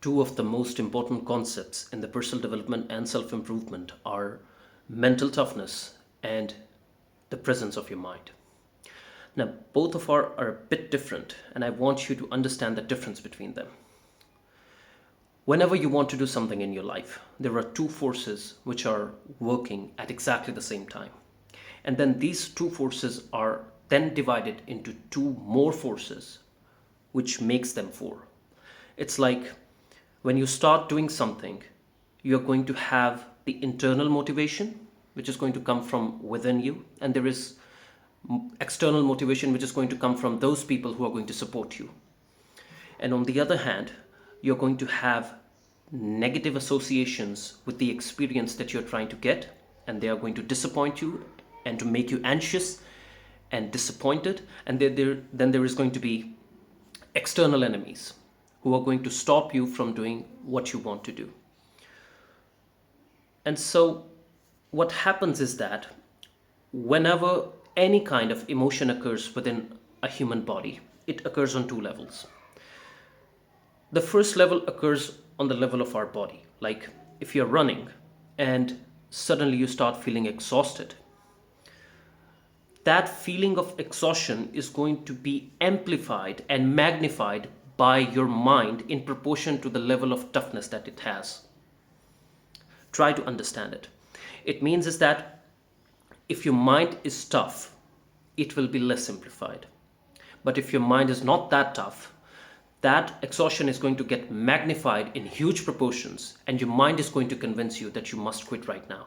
Two of the most important concepts in the personal development and self-improvement are mental toughness and the presence of your mind. Now, both of are a bit different, and I want you to understand the difference between them. Whenever you want to do something in your life, there are two forces which are working at exactly the same time. And then these two forces are then divided into two more forces, which makes them four. It's like when you start doing something, you're going to have the internal motivation, which is going to come from within you, and there is external motivation, which is going to come from those people who are going to support you. And on the other hand, you're going to have negative associations with the experience that you're trying to get, and they are going to disappoint you and to make you anxious and disappointed. And then there is going to be external enemies who are going to stop you from doing what you want to do. And so what happens is that whenever any kind of emotion occurs within a human body, it occurs on two levels. The first level occurs on the level of our body. Like if you're running and suddenly you start feeling exhausted, that feeling of exhaustion is going to be amplified and magnified by your mind in proportion to the level of toughness that it has. Try to understand it. It means is that if your mind is tough, it will be less simplified. But if your mind is not that tough, that exhaustion is going to get magnified in huge proportions, and your mind is going to convince you that you must quit right now.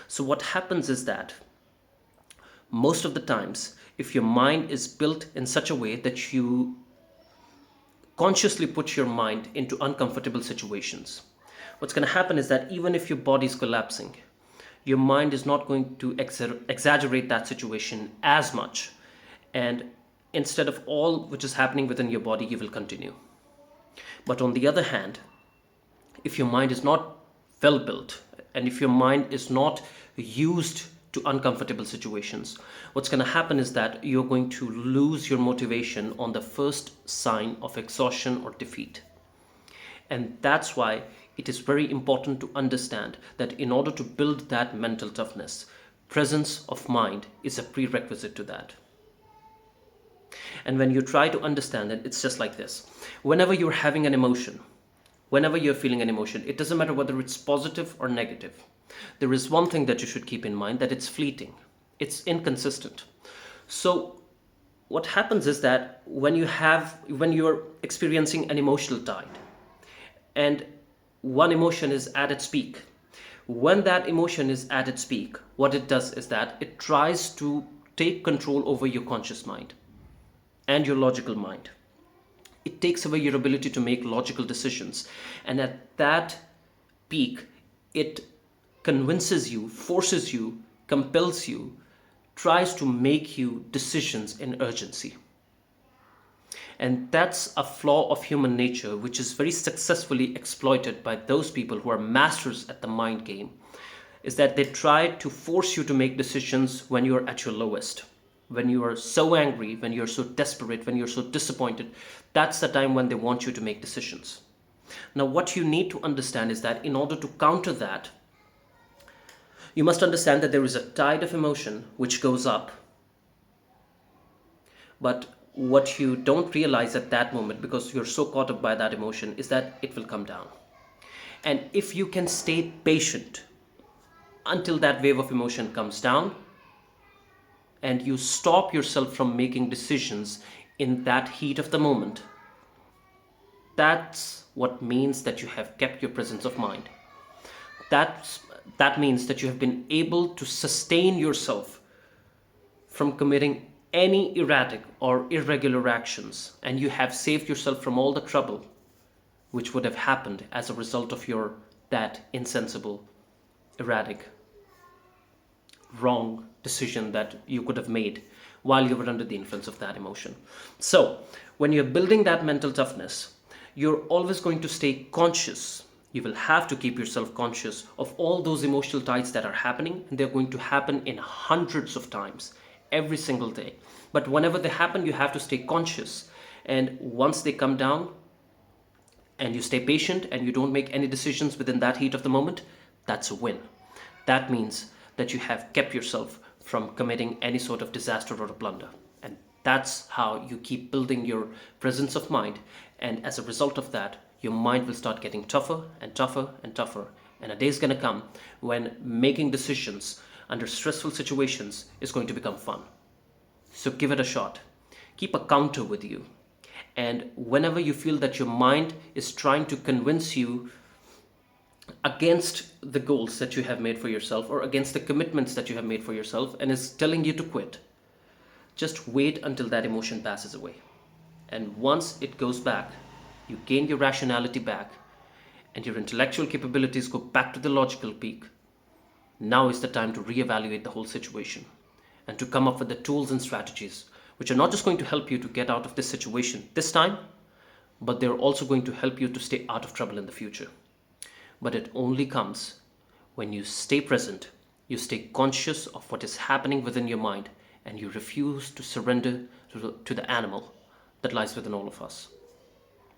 So what happens is that most of the times, if your mind is built in such a way that you consciously put your mind into uncomfortable situations, what's going to happen is that even if your body is collapsing, your mind is not going to exaggerate that situation as much. And instead of all which is happening within your body, you will continue. But on the other hand, if your mind is not well built, and if your mind is not used to uncomfortable situations, what's going to happen is that you're going to lose your motivation on the first sign of exhaustion or defeat. And that's why it is very important to understand that in order to build that mental toughness, presence of mind is a prerequisite to that. And when you try to understand it, it's just like this. Whenever you're having an emotion, whenever you're feeling an emotion, it doesn't matter whether it's positive or negative. There is one thing that you should keep in mind, that it's fleeting. It's inconsistent. So what happens is that when you're experiencing an emotional tide, and one emotion is at its peak, when that emotion is at its peak, what it does is that it tries to take control over your conscious mind and your logical mind. It takes away your ability to make logical decisions. And at that peak, it convinces you, forces you, compels you, tries to make you decisions in urgency. And that's a flaw of human nature, which is very successfully exploited by those people who are masters at the mind game, is that they try to force you to make decisions when you're at your lowest. When you are so angry, when you're so desperate, when you're so disappointed, that's the time when they want you to make decisions. Now, what you need to understand is that in order to counter that, you must understand that there is a tide of emotion which goes up. But what you don't realize at that moment, because you're so caught up by that emotion, is that it will come down. And if you can stay patient until that wave of emotion comes down, and you stop yourself from making decisions in that heat of the moment, that's what means that you have kept your presence of mind. That means that you have been able to sustain yourself from committing any erratic or irregular actions, and you have saved yourself from all the trouble which would have happened as a result of your that insensible, erratic, wrong decision that you could have made while you were under the influence of that emotion. So when you're building that mental toughness, you're always going to stay conscious. You will have to keep yourself conscious of all those emotional tides that are happening, and they're going to happen in hundreds of times every single day. But whenever they happen, you have to stay conscious. And once they come down, and you stay patient and you don't make any decisions within that heat of the moment, that's a win. That means that you have kept yourself from committing any sort of disaster or a blunder. And that's how you keep building your presence of mind. And as a result of that, your mind will start getting tougher and tougher and tougher. And a day is going to come when making decisions under stressful situations is going to become fun. So give it a shot. Keep a counter with you. And whenever you feel that your mind is trying to convince you against the goals that you have made for yourself or against the commitments that you have made for yourself and is telling you to quit, just wait until that emotion passes away. And once it goes back, you gain your rationality back and your intellectual capabilities go back to the logical peak. Now is the time to reevaluate the whole situation and to come up with the tools and strategies which are not just going to help you to get out of this situation this time, but they're also going to help you to stay out of trouble in the future. But it only comes when you stay present, you stay conscious of what is happening within your mind, and you refuse to surrender to the animal that lies within all of us.